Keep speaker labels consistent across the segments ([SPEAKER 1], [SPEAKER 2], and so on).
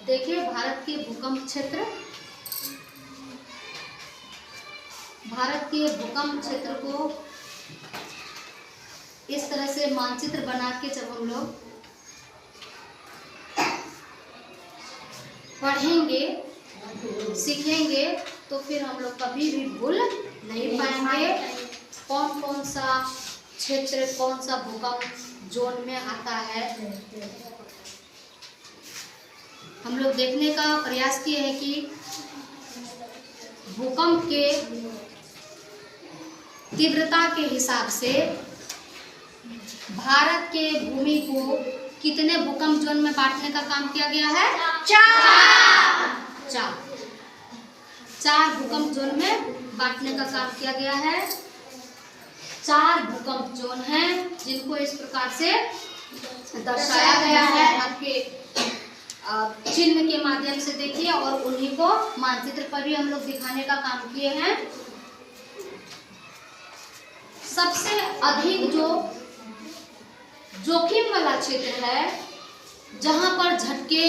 [SPEAKER 1] देखिए भारत के भूकंप क्षेत्र, भारत के भूकंप क्षेत्र को इस तरह से मानचित्र बना के जब हम लोग पढ़ेंगे, सीखेंगे, तो फिर हम लोग कभी भी भूल नहीं पाएंगे कौन कौन सा क्षेत्र, कौन सा भूकंप जोन में आता है। हम लोग देखने का प्रयास किए हैं कि भूकंप के तीव्रता के हिसाब से भारत के भूमि को कितने भूकंप जोन में बांटने का काम किया गया है? चार भूकंप जोन में बांटने का काम किया गया है। 4 भूकंप जोन हैं जिनको इस प्रकार से दर्शाया गया है। आपके चिन्ह के माध्यम से देखिए और उन्हीं को मानचित्र पर भी हम लोग दिखाने का काम किए हैं। सबसे अधिक जो जोखिम वाला क्षेत्र है, जहां पर झटके,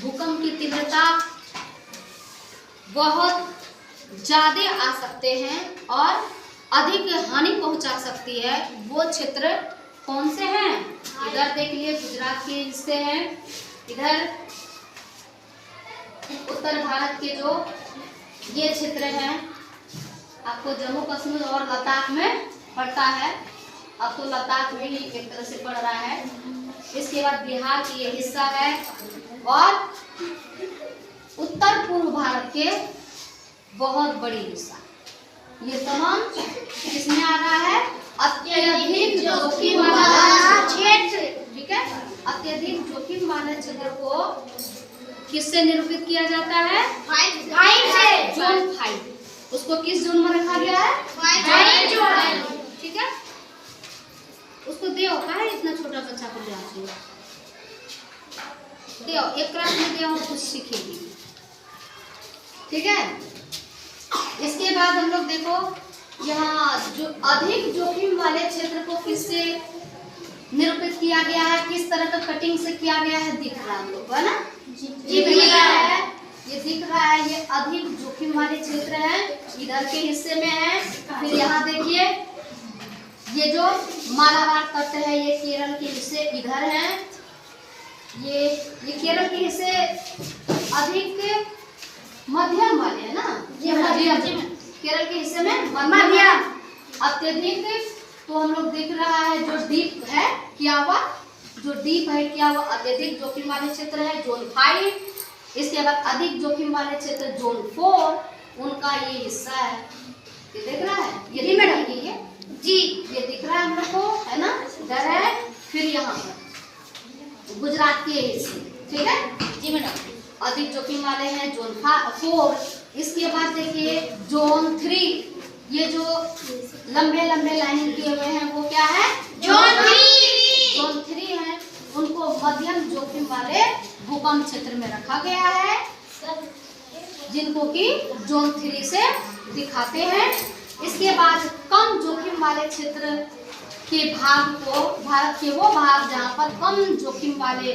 [SPEAKER 1] भूकंप की तीव्रता बहुत ज्यादा आ सकते हैं और अधिक हानि पहुंचा सकती है, वो क्षेत्र कौन से हैं? इधर देखिए गुजरात के हिस्से हैं, इधर उत्तर भारत के जो ये क्षेत्र हैं, आपको जम्मू कश्मीर और लद्दाख में पड़ता है। अब तो लद्दाख में ही एक तरह से पड़ रहा है। इसके बाद बिहार की ये हिस्सा है और उत्तर पूर्व भारत के बहुत बड़ी हिस्सा, ये तमाम किसमें आ रहा है? अत्यधिक जोखिम वाला क्षेत्र। ठीक है, अत्यधिक जोखिम वाले क्षेत्र को किससे निरूपित किया जाता है? 5 से। जोन 5, उसको किस जोन में रखा गया है? 5 जोन। ठीक है, उसको दियो है, इतना छोटा बच्चा को ले आती है, दियो एक क्लास में दियो, कुछ सीखेगी। ठीक है, इसके बाद हम लोग देखो यहाँ जो अधिक जोखिम वाले क्षेत्र को किससे निरूपित किया गया है, किस तरह का कटिंग से किया गया है, दिख रहा है हम लोग, है ना? जी दिख रहा है, ये दिख रहा है, ये अधिक जोखिम वाले क्षेत्र है, इधर के हिस्से में है। फिर यहाँ देखिए ये जो मालाबार तट है, ये केरल के हिस्से इधर है, ये केरल के हिस्से अधिक मध्यम वाले है ना, ये मध्यम, केरल के हिस्से में मध्यम। अत्यधिक तो हम लोग देख रहा है जो डीप है क्या हुआ, जो डीप है क्या हुआ, अत्यधिक जोखिम वाले क्षेत्र है जोन 5। इसके बाद अधिक जोखिम वाले क्षेत्र जोन 4, उनका ये हिस्सा है, ये देख रहा है, ये मैडम ये जी ये दिख रहा है हम लोग को, है ना? इधर है, फिर यहाँ पर गुजरात के हिस्से। ठीक है जी मैडम, अधिक जोखिम वाले हैं जोन 4। इसके बाद देखिए जोन 3, ये जो लंबे लंबे लाइन किए हुए हैं वो क्या है? जोन 3 है, उनको मध्यम जोखिम वाले भूकंप क्षेत्र में रखा गया है, जिनको कि जोन 3 से दिखाते हैं। इसके बाद कम जोखिम वाले क्षेत्र के भाग को, भारत के वो भाग जहाँ पर कम जोखिम वाले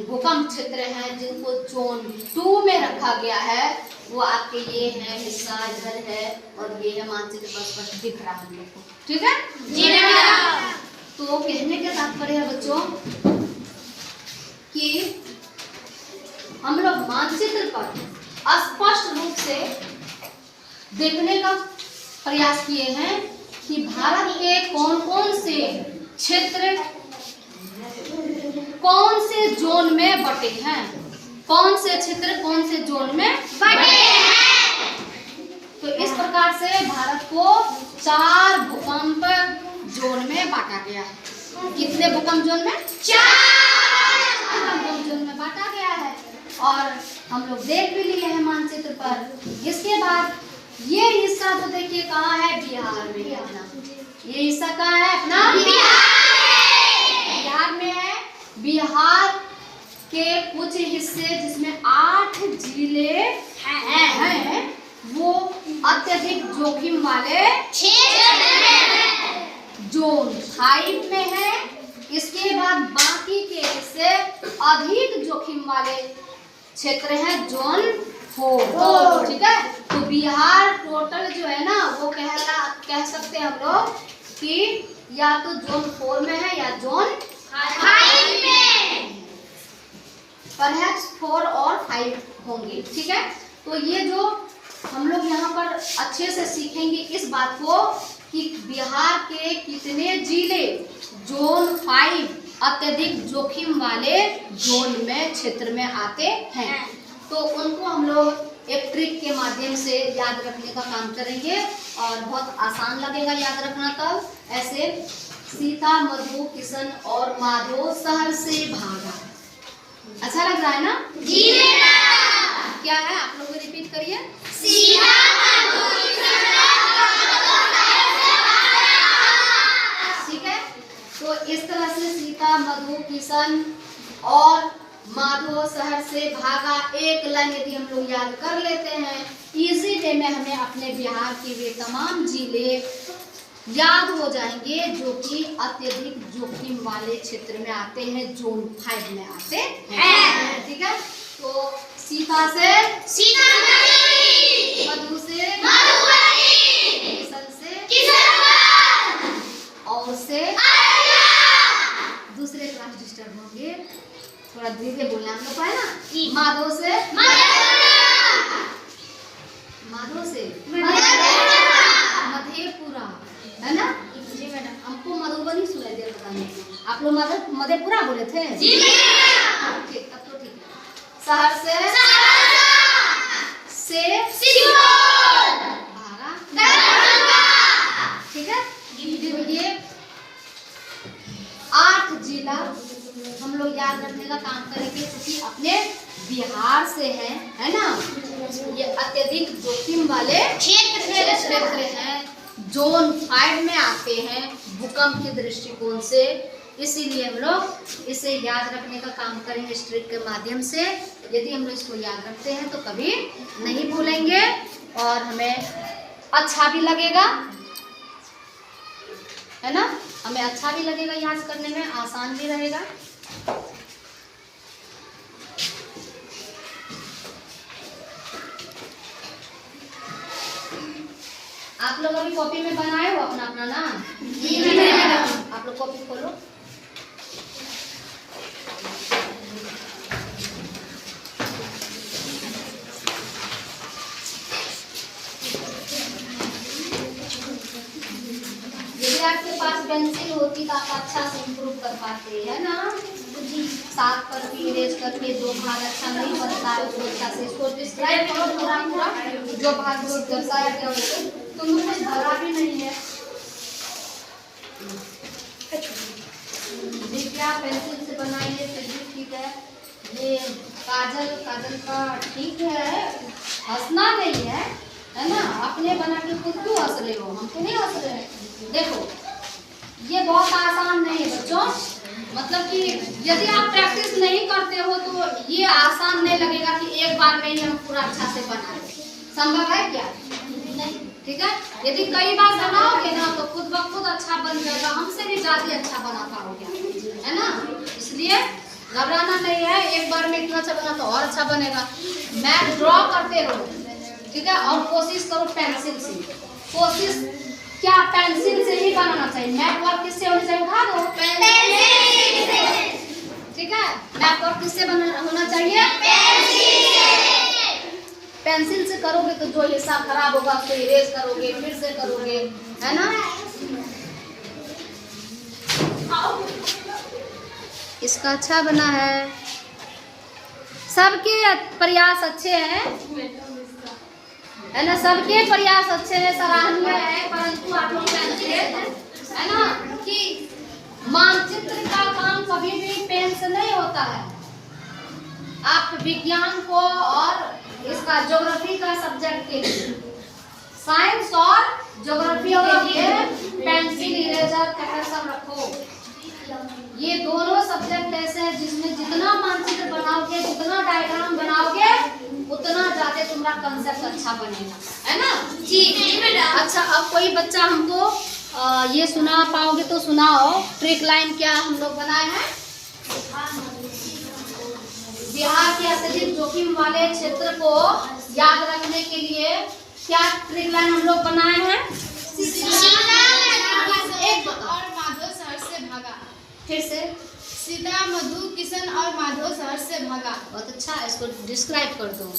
[SPEAKER 1] भूकंप क्षेत्र हैं, जिनको जोन 2 में रखा गया है, वो आपके ये है हिस्सा, इधर है और ये है, मानचित्र पर स्पष्ट दिख रहा है हम लोग को। ठीक है जी मैडम। तो कहने का तात्पर्य है बच्चों कि हम लोग मानचित्र पर स्पष्ट रूप से देखने का प्रयास किए हैं कि भारत के कौन कौन से क्षेत्र कौन से जोन में बटे हैं, कौन से क्षेत्र कौन से जोन में बटे हैं। तो इस प्रकार से भारत को 4 भूकंप जोन में बांटा गया है। कितने भूकंप जोन में? 4 भूकंप जोन में बांटा गया है और हम लोग देख भी लिए हैं मानचित्र पर। इसके बाद ये हिस्सा तो देखिए कहाँ है? बिहार में है अपना। ये हिस्सा कहाँ है अपना? बिहार में है। बिहार के कुछ हिस्से जिसमें 8 जिले हैं वो अत्यधिक जोखिम वाले जोन 5 में है। इसके बाद बाकी के हिस्से अधिक जोखिम वाले क्षेत्र है जोन 4, ठीक है। तो बिहार टोटल जो है ना वो कह सकते हैं हम लोग कि या तो जोन 4 में है या जोन 5 में, परहैप्स 4 और 5 होंगे, ठीक है। तो ये जो हम लोग यहाँ पर अच्छे से सीखेंगे इस बात को कि बिहार के कितने जिले जोन 5 अत्यधिक जोखिम वाले जोन में क्षेत्र में आते हैं। तो उनको हम लोग एक ट्रिक के माध्यम से याद रखने का काम करेंगे और बहुत आसान लगेगा याद रखना। तब ऐसे सीता, मधु, किशन और माधो शहर से भागा। अच्छा लग रहा है ना? जी मैडम। क्या है आप लोग रिपीट करिए। सीता, मधु, किशन ठीक है। तो इस तरह से सीता, मधु, किशन और माधो शहर से भागा एक लाइन यदि हम लोग याद कर लेते हैं इजी वे में हमें अपने बिहार के वे तमाम जिले याद हो जाएंगे जो कि अत्यधिक जोखिम वाले क्षेत्र में आते हैं, जोन 5 में आते हैं, ठीक है। तो सीता से सीतामढ़ी, मधु से मधुबनी, किशन से किशनगंज और से दूसरे क्लास डिस्टर्ब होंगे, थोड़ा धीरे बोलना हम लोग को है ना। माधो से मधेपुरा है ना? जी मैडम। हमको मधुबनी सुनाई दे रहा है, आप लोग मधेपुरा बोले थे? जी मैडम। ठीक, अब तो ठीक है। शहर से ठीक है। ये 8 जिला हम लोग याद रखने का काम करेंगे क्योंकि अपने बिहार से है ना। ये अत्यधिक जोखिम वाले क्षेत्र हैं, जोन 5 में आते हैं भूकंप के दृष्टिकोण से, इसीलिए हम लोग इसे याद रखने का काम करेंगे इस ट्रिक के माध्यम से। यदि हम लोग इसको याद रखते हैं तो कभी नहीं भूलेंगे और हमें अच्छा भी लगेगा, है ना। हमें अच्छा भी लगेगा याद करने में, आसान भी रहेगा। आप लोग अभी कॉपी में बनाए हो अपना अपना नाम? जी मैडम। आप लोग कॉपी खोलो। यदि आपके पास पेंसिल होती तो आप अच्छा से इम्प्रूव कर पाते, है ना। साफ करके इरेज करके जो भाग अच्छा नहीं बनता है उसको अच्छा से इसको डिस्क्राइब करो पूरा पूरा, जो भाग जो दर्शाया गया हो। तुम कुछ भरा भी नहीं है, देखिए पेंसिल से बनाइए फिर भी ठीक है। ये काजल का ठीक है, हंसना नहीं है ना। अपने बना के खुद क्यों हंस रहे हो? हम तो नहीं हंस रहे हैं। देखो ये बहुत आसान नहीं है बच्चों, मतलब कि यदि आप प्रैक्टिस नहीं करते हो तो ये आसान नहीं लगेगा कि एक बार में ही हम पूरा अच्छा से बनाए। संभव है क्या? नहीं, ठीक है। यदि कई बार बनाओगे ना तो खुद ब खुद अच्छा बन जाएगा, हमसे भी ज़्यादा अच्छा बना पाओगे, है ना। इसलिए घबराना नहीं है, एक बार में इतना अच्छा बना तो और अच्छा बनेगा। मैथ ड्रॉ करते रहो, ठीक है, और कोशिश करो पेंसिल से। कोशिश क्या पेंसिल से ही बनाना चाहिए। मैथ वर्क किससे होनी चाहिए? उठा दो, पेंसिल से, ठीक है। मैथ वर्क किससे होना चाहिए? पेंसिल से करोगे तो जो हिस्सा खराब होगा उसको इरेज करोगे, फिर से करोगे, है ना। इसका अच्छा बना है, सबके प्रयास अच्छे हैं, है ना। सबके प्रयास अच्छे हैं, सराहनीय है, परंतु आप लोग है ना कि मानचित्र का काम कभी भी पेन से नहीं होता है। आप विज्ञान को और इसका ज्योग्राफी का सब्जेक्ट के लिए, साइंस और ज्योग्राफी के लिए पेंसिल, इरेजर, कटर सब रखो। ये दोनों सब्जेक्ट ऐसे हैं जिसमें जितना मानचित्र बनाओगे, जितना डायग्राम बनाओगे, उतना ज्यादा तुम्हारा कंसेप्ट अच्छा बनेगा, है ना। जी मैडम। अच्छा, अब कोई बच्चा हमको ये सुना पाओगे तो सुनाओ। ट्रिक लाइन क्या हम लोग बनाए हैं? बिहार के अत्यधिक जोखिम जोखिम वाले क्षेत्र को याद रखने के लिए क्या ट्रिक लाइन हम लोग बनाए हैं? एक
[SPEAKER 2] और माधो शहर से भागा।
[SPEAKER 1] फिर से।
[SPEAKER 2] सीता, मधु, किशन और माधो शहर से भागा।
[SPEAKER 1] बहुत अच्छा, इसको डिस्क्राइब कर दो।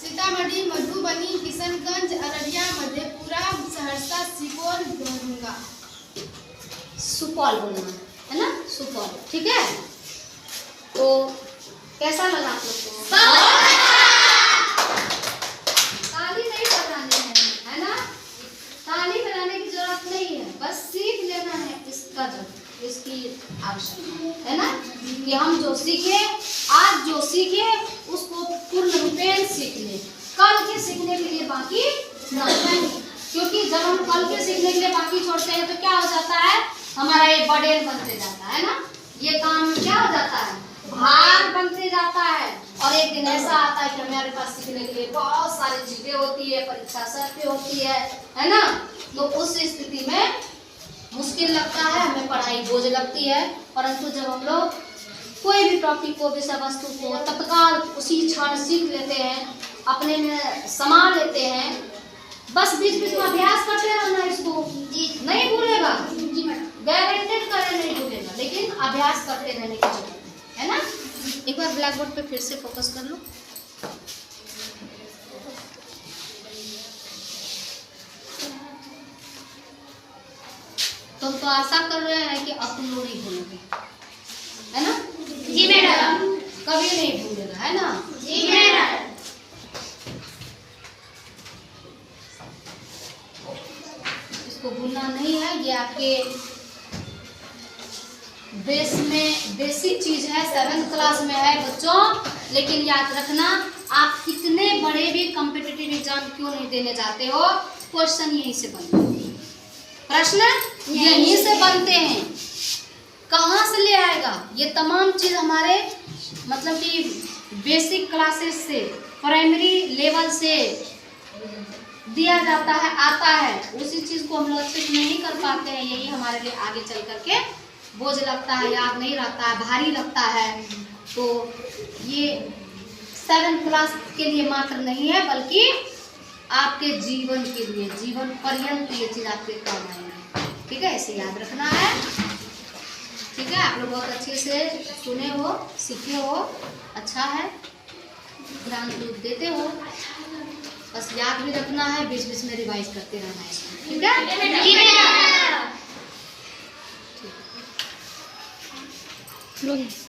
[SPEAKER 2] सीतामढ़ी, मधुबनी, किशनगंज, अररिया, मधेपुरा, सहरसा, सुपौल, दरभंगा।
[SPEAKER 1] सुपौल बोलना है ना, सुपौल। ठीक है, तो कैसा लगा आप लोग को? ताली नहीं बजानी है ना, ताली बजाने की जरूरत नहीं है, बस सीख लेना है इसका इसकी आवश्यकता है ना, कि हम जो सीखे आज जो सीखे उसको पूर्ण रूपेण सीख ले, कल के सीखने के लिए बाकी नहीं। क्योंकि जब हम कल के सीखने के लिए बाकी छोड़ते हैं तो क्या हो जाता है, हमारा ये बर्डन बनते जाता है ना, ये काम क्या हो जाता है, भार बनते जाता है। और एक दिन ऐसा आता है कि हमारे पास सीखने के लिए बहुत सारी चीजें होती है, परीक्षा सर पे होती है ना, तो उस स्थिति में मुश्किल लगता है, हमें पढ़ाई बोझ लगती है। परंतु जब हम लोग कोई भी टॉपिक को, विषय वस्तु को तत्काल उसी क्षण सीख लेते हैं, अपने में समा लेते हैं, बस बीच बीच में अभ्यास करते रहना, इसको नहीं भूलेगा, गारंटेड करे नहीं भूलेगा, लेकिन अभ्यास करते रहने की जरूरत है ना। एक बार ब्लैक बोर्ड पे फिर से फोकस कर लो। तो आशा कर रहे हैं कि अब तुम लोग नहीं भूलोगे, है ना?
[SPEAKER 2] जी मैडम।
[SPEAKER 1] कभी नहीं भूलेगा, है ना?
[SPEAKER 2] जी मैडम।
[SPEAKER 1] इसको भूलना नहीं है, ये आपके बेसिक चीज है, 7th क्लास में है बच्चों। लेकिन याद रखना, आप कितने बड़े भी कॉम्पिटिटिव एग्जाम क्यों नहीं देने जाते हो, क्वेश्चन यहीं से बनते हैं, प्रश्न यहीं से बनते हैं। कहाँ से ले आएगा? ये तमाम चीज हमारे मतलब कि बेसिक क्लासेस से, प्राइमरी लेवल से दिया जाता है, आता है। उसी चीज को हम लोग अच्छे से नहीं कर पाते हैं, यही हमारे लिए आगे चल करके बोझ लगता है, याद नहीं रहता है, भारी लगता है। तो ये 7th क्लास के लिए मात्र नहीं है, बल्कि आपके जीवन के लिए, जीवन पर्यंत ये चीज आपके काम आएगी। ठीक है, इसे याद रखना है। ठीक है, आप लोग बहुत अच्छे से सुने हो, सीखे हो, अच्छा है, ध्यान देते हो, बस याद भी रखना है, बीच बीच में रिवाइज करते रहना है इसको। ठीक है,
[SPEAKER 2] जी मैडम।
[SPEAKER 1] ठीक।